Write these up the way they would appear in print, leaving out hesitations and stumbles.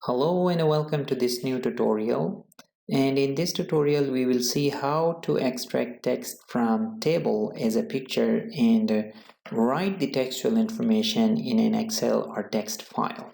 Hello and welcome to this new tutorial. And in this tutorial we will see how to extract text from table as a picture and write the textual information in an Excel or text file.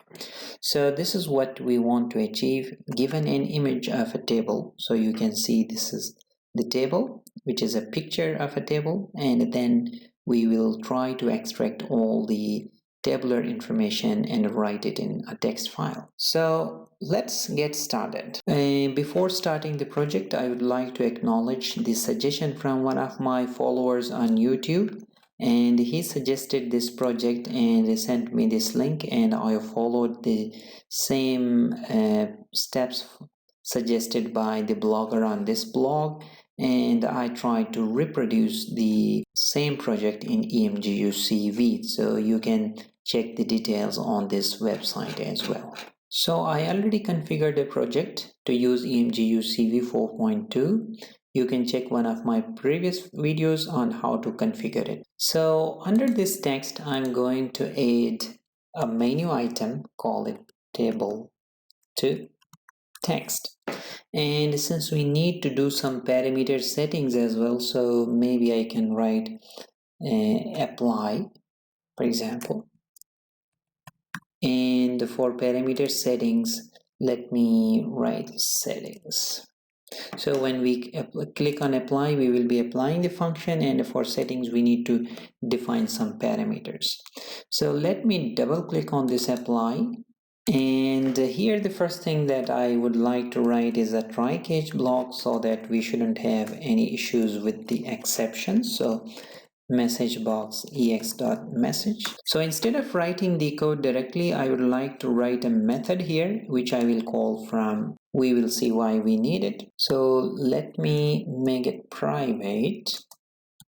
So this is what we want to achieve given an image of a table. So you can see this is the table, which is a picture of a table, and then we will try to extract all the tabular information and write it in a text file. So let's get started. Before starting the project, I would like to acknowledge the suggestion from one of my followers on YouTube, and he suggested this project and sent me this link, and I followed the same steps suggested by the blogger on this blog, and I tried to reproduce the same project in Emgu CV, so you can check the details on this website as well. So I already configured a project to use Emgu CV 4.2. You can check one of my previous videos on how to configure it. So under this text, I'm going to add a menu item, call it table to text. And since we need to do some parameter settings as well, so maybe I can write apply, for example. And for parameter settings, let me write settings. So when we click on apply, we will be applying the function, and for settings we need to define some parameters. So let me double click on this apply, and here the first thing that I would like to write is a try catch block so that we shouldn't have any issues with the exceptions. So message box ex.message. So instead of writing the code directly, I would like to write a method here which I will call from. We will see why we need it. So let me make it private,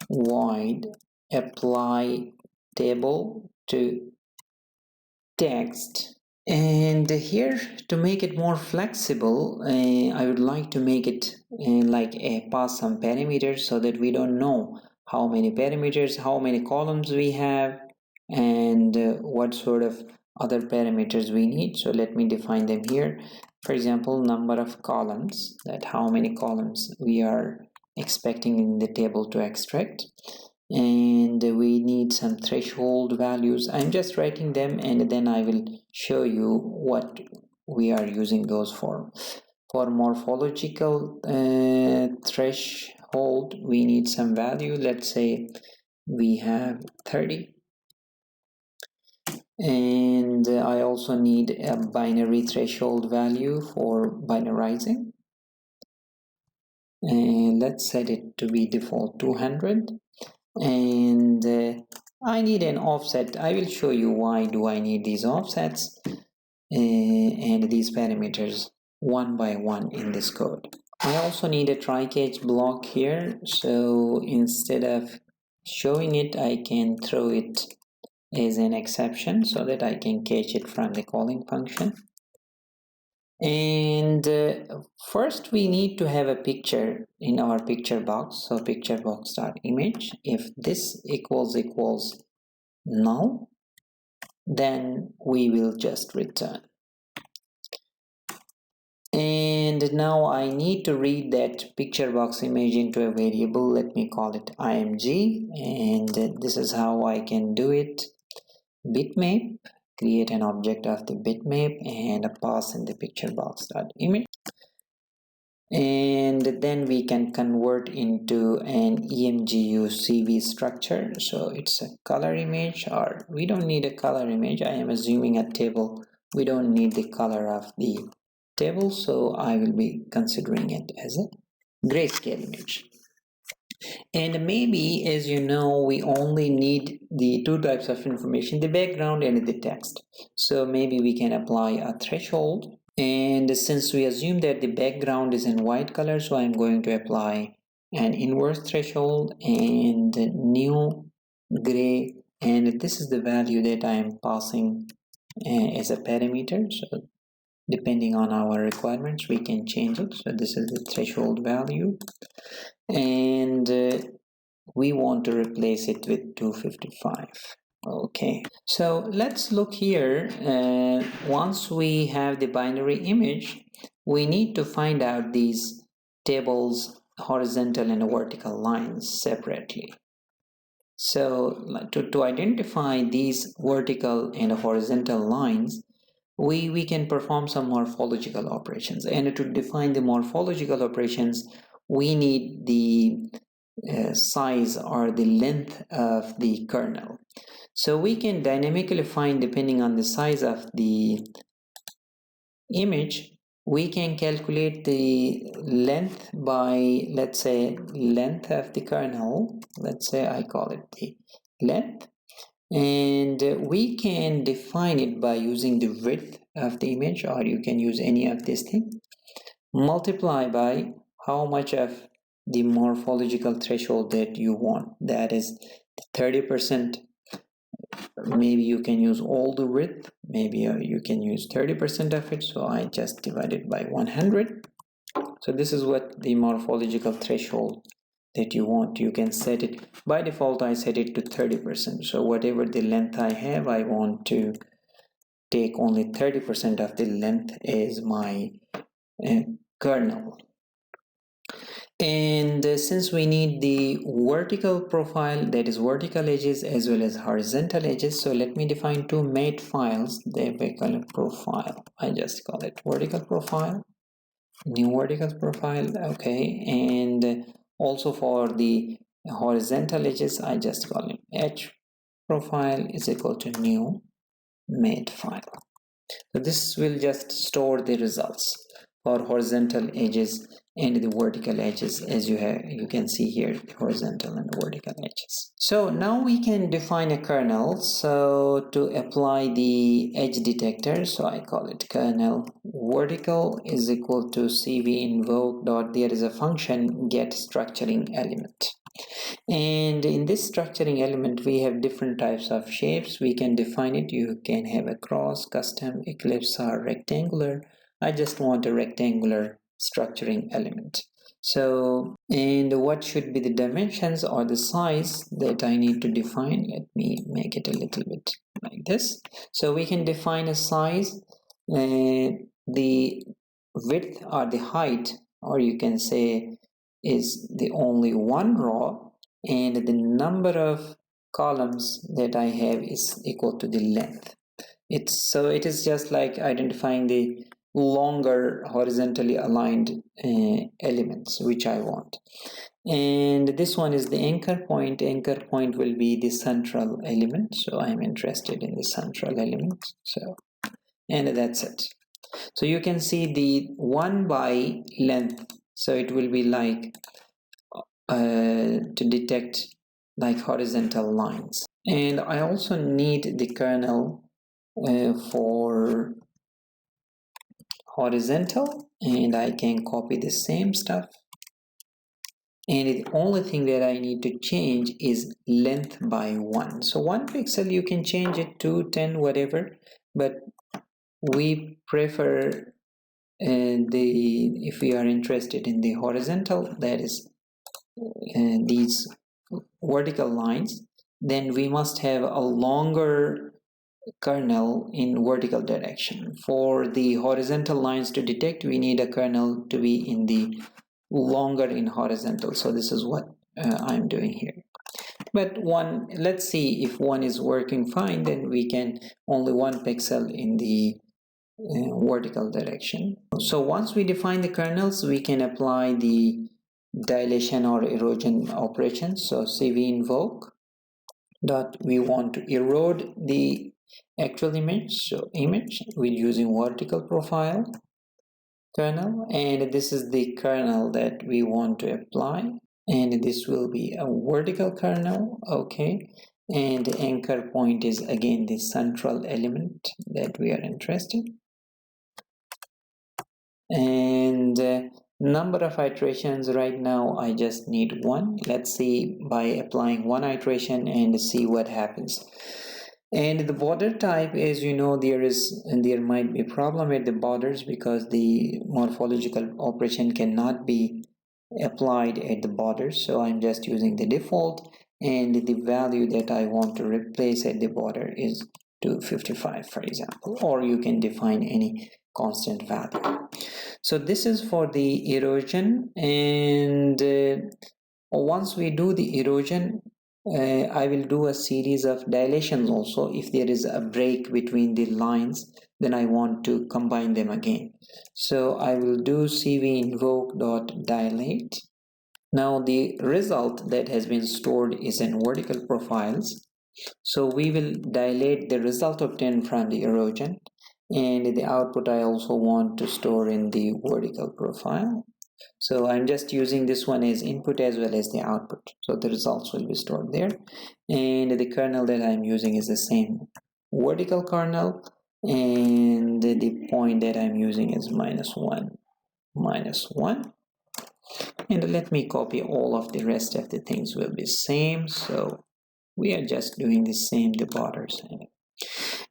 void apply table to text. And here, to make it more flexible, I would like to make it like pass some parameters so that we don't know how many parameters, how many columns we have, and what sort of other parameters we need. So let me define them here. For example, number of columns, that how many columns we are expecting in the table to extract. And we need some threshold values. I'm just writing them, and then I will show you what we are using those for. For morphological threshold, we need some value. Let's say we have 30. And I also need a binary threshold value for binarizing. And let's set it to be default 200. And I need an offset. I will show you why do I need these offsets and these parameters one by one in this code. I also need a try catch block here, so instead of showing it, I can throw it as an exception so that I can catch it from the calling function. And first we need to have a picture in our picture box. So picture box.image, if this equals null, then we will just return. And now I need to read that picture box image into a variable. Let me call it img, and this is how I can do it. Bitmap, create an object of the bitmap and pass in the picture box.image. And then we can convert into an Emgu CV structure. So it's a color image, or we don't need a color image. I am assuming a table. We don't need the color of the table, so I will be considering it as a grayscale image. And maybe, as you know, we only need the two types of information, the background and the text. So maybe we can apply a threshold. And since we assume that the background is in white color, so I'm going to apply an inverse threshold and new gray, and this is the value that I am passing as a parameter. So depending on our requirements, we can change it. So this is the threshold value, and we want to replace it with 255. Okay, so let's look here. Once we have the binary image, we need to find out these tables horizontal and vertical lines separately. So to identify these vertical and horizontal lines, we can perform some morphological operations. And to define the morphological operations, we need the size or the length of the kernel. So we can dynamically find, depending on the size of the image, we can calculate the length by, let's say, length of the kernel. Let's say I call it the length. And we can define it by using the width of the image, or you can use any of these things, multiply by how much of the morphological threshold that you want. That is 30%. Maybe you can use all the width, maybe you can use 30% of it, so I just divided by 100. So this is what the morphological threshold that you want. You can set it, by default I set it to 30%. So whatever the length I have, I want to take only 30% of the length as my kernel. And since we need the vertical profile, that is vertical edges as well as horizontal edges, so let me define two mate files. They call it profile. I just call it vertical profile, new vertical profile. Okay, and also for the horizontal edges, I just call it h profile is equal to new mate file. So this will just store the results for horizontal edges and the vertical edges, as you can see here, horizontal and vertical edges. So now we can define a kernel. So to apply the edge detector, so I call it kernel vertical is equal to CV invoke dot, there is a function get structuring element. And in this structuring element, we have different types of shapes. We can define it. You can have a cross, custom, ellipse, or rectangular. I just want a rectangular structuring element. So, and what should be the dimensions or the size that I need to define? Let me make it a little bit like this. So we can define a size, the width or the height, or you can say is the only one row, and the number of columns that I have is equal to the length. So it is just like identifying the longer horizontally aligned elements which I want. And this one is the anchor point. Anchor point will be the central element, so I'm interested in the central element. So, and that's it. So you can see the 1 by length, so it will be like to detect like horizontal lines. And I also need the kernel for horizontal, and I can copy the same stuff, and the only thing that I need to change is length by 1. So 1 pixel you can change it to 10, whatever, but we prefer if we are interested in the horizontal, that is these vertical lines, then we must have a longer kernel in vertical direction. For the horizontal lines to detect, we need a kernel to be in the longer in horizontal. So this is what I'm doing here. But let's see if one is working fine, then we can only 1 pixel in the vertical direction. So once we define the kernels, we can apply the dilation or erosion operations. So CV invoke dot, we want to erode the actual image, so image we're using vertical profile kernel, and this is the kernel that we want to apply, and this will be a vertical kernel. Okay, and the anchor point is again the central element that we are interested in. And number of iterations right now I just need 1. Let's see by applying 1 iteration and see what happens. And the border type, as you know, there might be a problem at the borders because the morphological operation cannot be applied at the borders, so I'm just using the default. and the value that I want to replace at the border is 255, for example, or you can define any constant value. So this is for the erosion, and once we do the erosion, I will do a series of dilations also. If there is a break between the lines, then I want to combine them again. So I will do CV invoke.dilate. Now the result that has been stored is in vertical profiles. So we will dilate the result obtained from the erosion, and the output I also want to store in the vertical profile. So I'm just using this one as input as well as the output. So the results will be stored there. And the kernel that I'm using is the same vertical kernel. And the point that I'm using is -1, -1. And let me copy all of the rest of the things will be same. So we are just doing the same, the borders.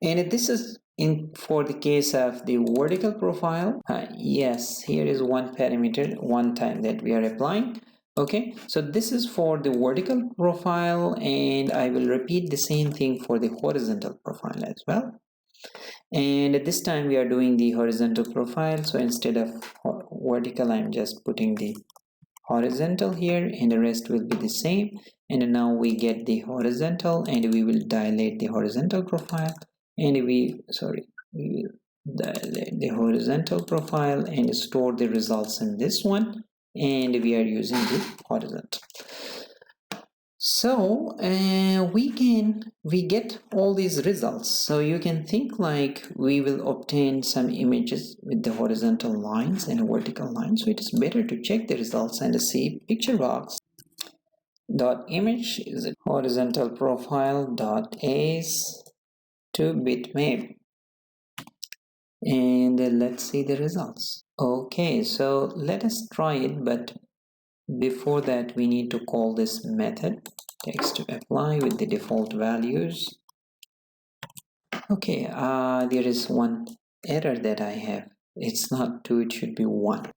And this is in for the case of the vertical profile. Yes, here is one parameter one time that we are applying. Okay, so this is for the vertical profile, and I will repeat the same thing for the horizontal profile as well. And this time we are doing the horizontal profile, so instead of vertical I'm just putting the horizontal here, and the rest will be the same. And now we get the horizontal, and we will dilate the horizontal profile, and we will dilate the horizontal profile and store the results in this one, and we are using the horizontal. So we get all these results. So you can think like we will obtain some images with the horizontal lines and vertical lines. So it is better to check the results and see picture box dot image is a horizontal profile dot ace to bitmap, and let's see the results. Okay, so let us try it, but before that we need to call this method text to apply with the default values. Okay, there is one error that I have. It's not 2, it should be 1.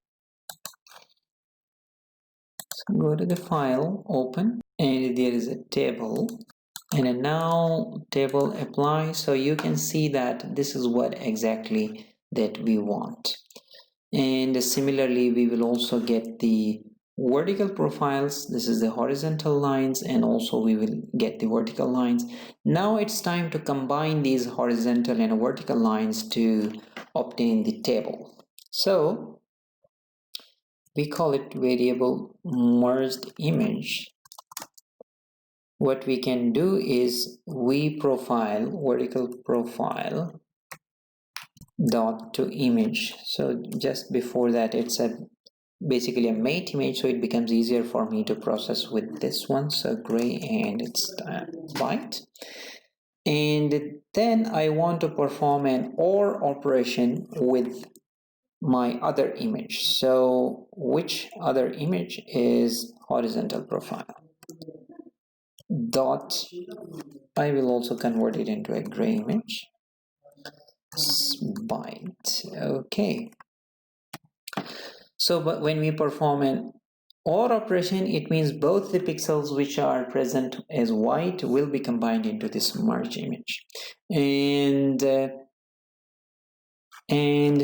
So go to the file, open, and there is a table, and now table apply. So you can see that this is what exactly that we want. And similarly we will also get the vertical profiles. This is the horizontal lines, and also we will get the vertical lines. Now it's time to combine these horizontal and vertical lines to obtain the table. So we call it variable merged image. What we can do is we profile vertical profile dot to image. So just before that it's basically a mate image, so it becomes easier for me to process with this one. So gray, and it's white. And then I want to perform an OR operation with my other image. So which other image is horizontal profile dot, I will also convert it into a gray image, byte. Okay, so but when we perform an OR operation, it means both the pixels which are present as white will be combined into this merge image. And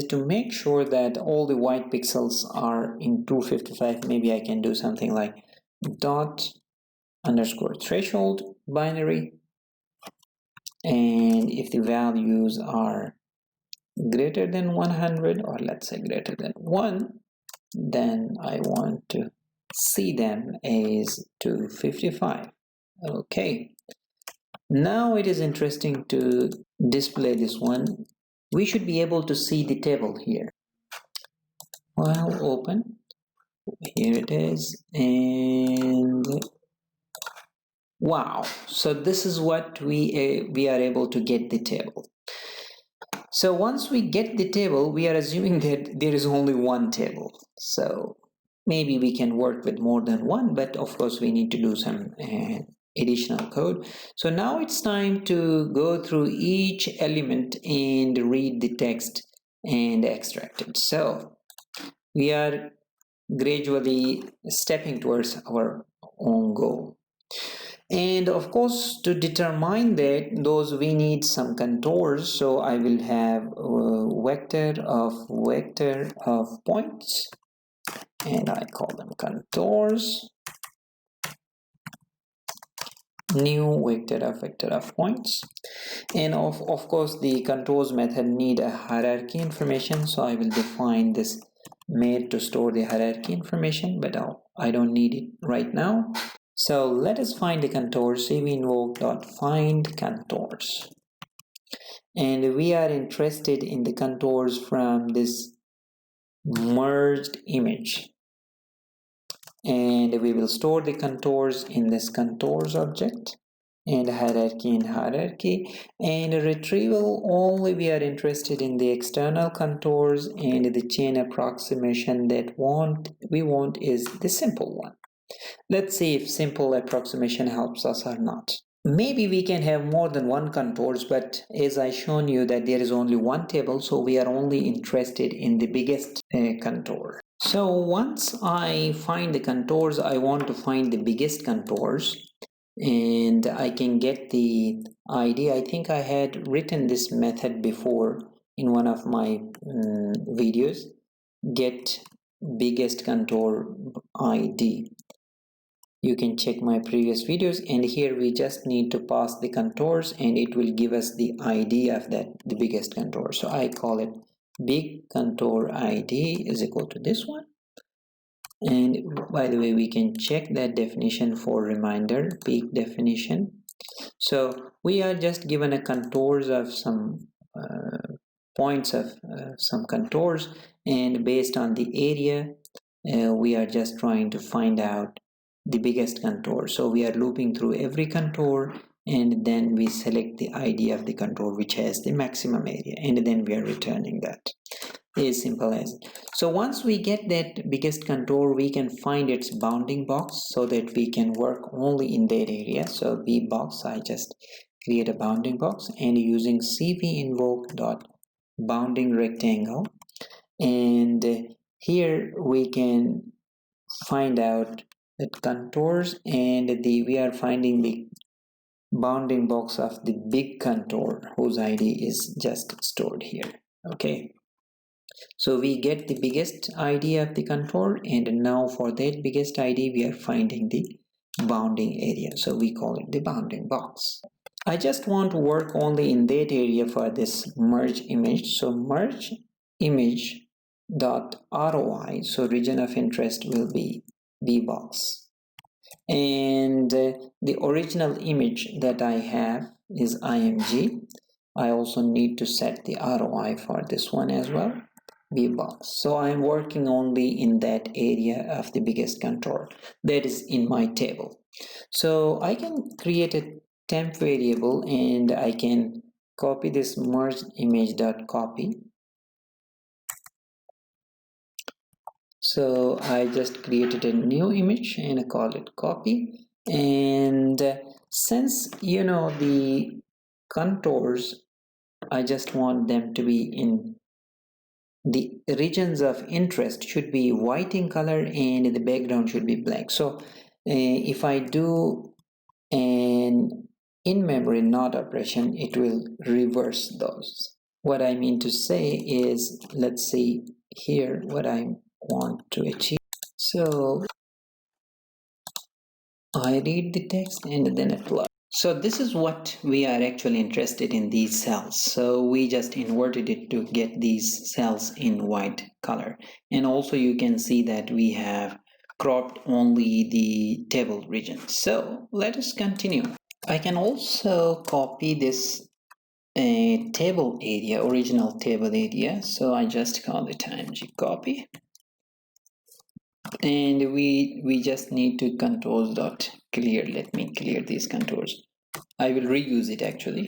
to make sure that all the white pixels are in 255, maybe I can do something like dot underscore threshold binary. And if the values are greater than 100, or let's say greater than 1, then I want to see them as 255. Okay, now it is interesting to display this one. We should be able to see the table here. File open, here it is, and wow, so this is what we are able to get the table. So once we get the table, we are assuming that there is only one table. So maybe we can work with more than one, but of course we need to do some additional code. So now it's time to go through each element and read the text and extract it. So we are gradually stepping towards our own goal. And of course, to determine that, those we need some contours. So I will have a vector of points, and I call them contours. New vector of points. And of course, the contours method need a hierarchy information. So I will define this made to store the hierarchy information, but I don't need it right now. So let us find the contours. CV invoke.find contours. And we are interested in the contours from this merged image. And we will store the contours in this contours object, and hierarchy in hierarchy. And retrieval, only we are interested in the external contours, and the chain approximation that we want is the simple one. Let's see if simple approximation helps us or not. Maybe we can have more than one contours, but as I shown you that there is only one table, so we are only interested in the biggest contour. So once I find the contours, I want to find the biggest contours, and I can get the ID. I think I had written this method before in one of my videos, get biggest contour ID. You can check my previous videos, and here we just need to pass the contours and it will give us the ID of the biggest contour. So I call it big contour ID is equal to this one. And by the way, we can check that definition for reminder, big definition. So we are just given a contours of some points of some contours, and based on the area we are just trying to find out the biggest contour. So we are looping through every contour, and then we select the ID of the contour which has the maximum area, and then we are returning that. As simple as it. So once we get that biggest contour, we can find its bounding box so that we can work only in that area. So b box, I just create a bounding box, and using cv invoke dot bounding rectangle, and here we can find out the contours, and we are finding the bounding box of the big contour whose ID is just stored here. Okay, so we get the biggest ID of the contour, and now for that biggest ID we are finding the bounding area, so we call it the bounding box. I just want to work only in that area for this merge image, so merge image dot ROI, so region of interest will be B box, and the original image that I have is IMG. I also need to set the ROI for this one as well, B box. So I'm working only in that area of the biggest contour that is in my table. So I can create a temp variable, and I can copy this merge image dot copy. So I just created a new image and I call it copy. And since you know the contours, I just want them to be in the regions of interest should be white in color, and the background should be black. So if I do an in-memory NOT operation, it will reverse those. What I mean to say is, let's see here what I want to achieve. So I read the text and then apply. So this is what we are actually interested in, these cells. So we just inverted it to get these cells in white color. And also you can see that we have cropped only the table region. So let us continue. I can also copy this table area, original table area. So I just call it Emgu copy. And we just need to contours dot clear. Let me clear these contours. I will reuse it actually.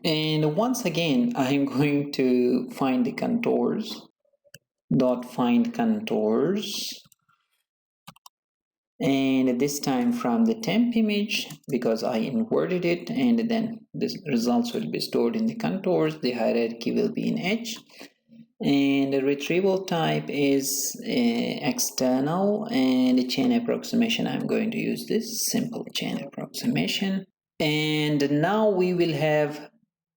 And once again, I'm going to find the contours dot find contours, and this time from the temp image because I inverted it, and then the results will be stored in the contours. The hierarchy will be in H, and the retrieval type is external, and the chain approximation, I'm going to use this simple chain approximation. And now we will have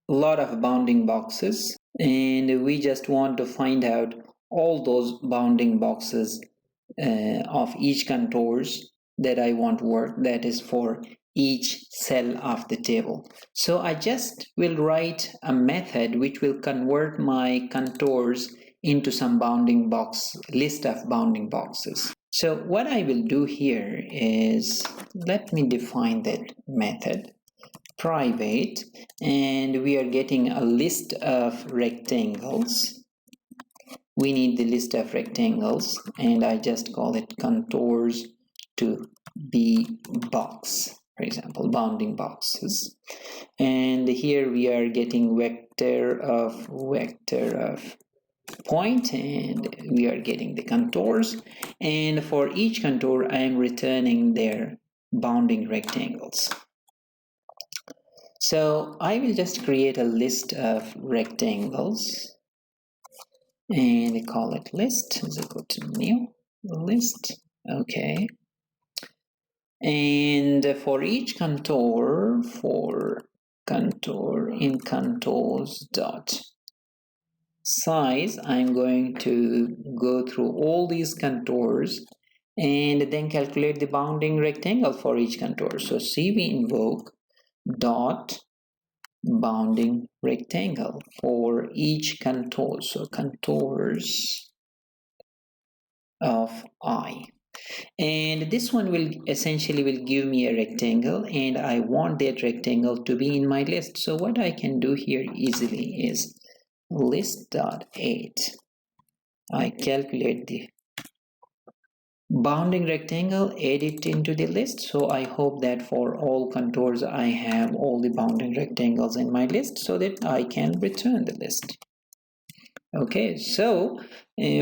a lot of bounding boxes, and we just want to find out all those bounding boxes of each contours that I want to work, that is for each cell of the table. So I just will write a method which will convert my contours into some bounding box, list of bounding boxes. So what I will do here is, let me define that method private, and we are getting a list of rectangles. We need the list of rectangles, and I just call it contours to be box, for example, bounding boxes. And here we are getting vector of point, and we are getting the contours, and for each contour I am returning their bounding rectangles. So I will just create a list of rectangles and call it list is equal to new list. Okay. And for each contour, in contours dot size, I'm going to go through all these contours and then calculate the bounding rectangle for each contour. So CV invoke dot bounding rectangle for each contour. So contours of I, and this one will essentially give me a rectangle, and I want that rectangle to be in my list. So what I can do here easily is list.8. I calculate the bounding rectangle, add it into the list. So I hope that for all contours I have all the bounding rectangles in my list so that I can return the list. Okay, so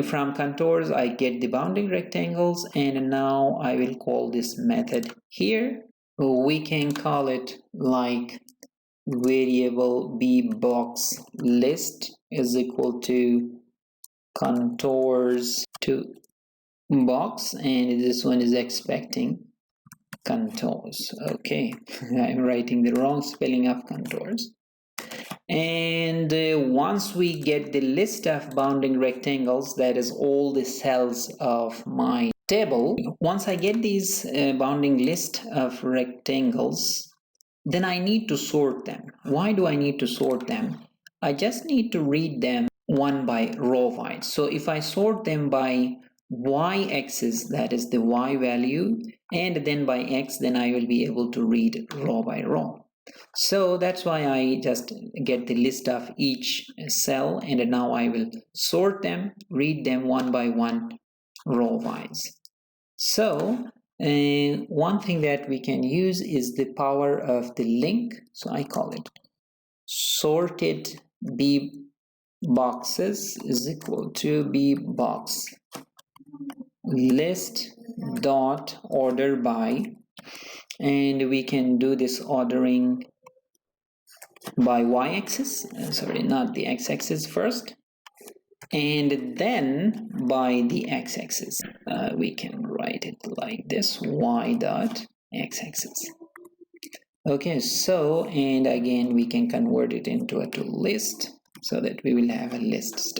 from contours I get the bounding rectangles, and now I will call this method here. We can call it like variable bbox list is equal to contours to box, and this one is expecting contours. Okay, I'm writing the wrong spelling of contours. And once we get the list of bounding rectangles, that is all the cells of my table, once I get these bounding list of rectangles, then I need to sort them. Why do I need to sort them? I just need to read them one by row wise. So if I sort them by y-axis, that is the y value, and then by x, then I will be able to read row by row. So that's why I just get the list of each cell, and now I will sort them, read them one by one, row wise. So one thing that we can use is the power of the link. So I call it sorted b boxes is equal to b box list dot order by, and we can do this ordering by y-axis, sorry, not the x-axis first, and then by the x-axis. We can write it like this, y dot x-axis. Okay, so, and again we can convert it into a to list so that we will have a list.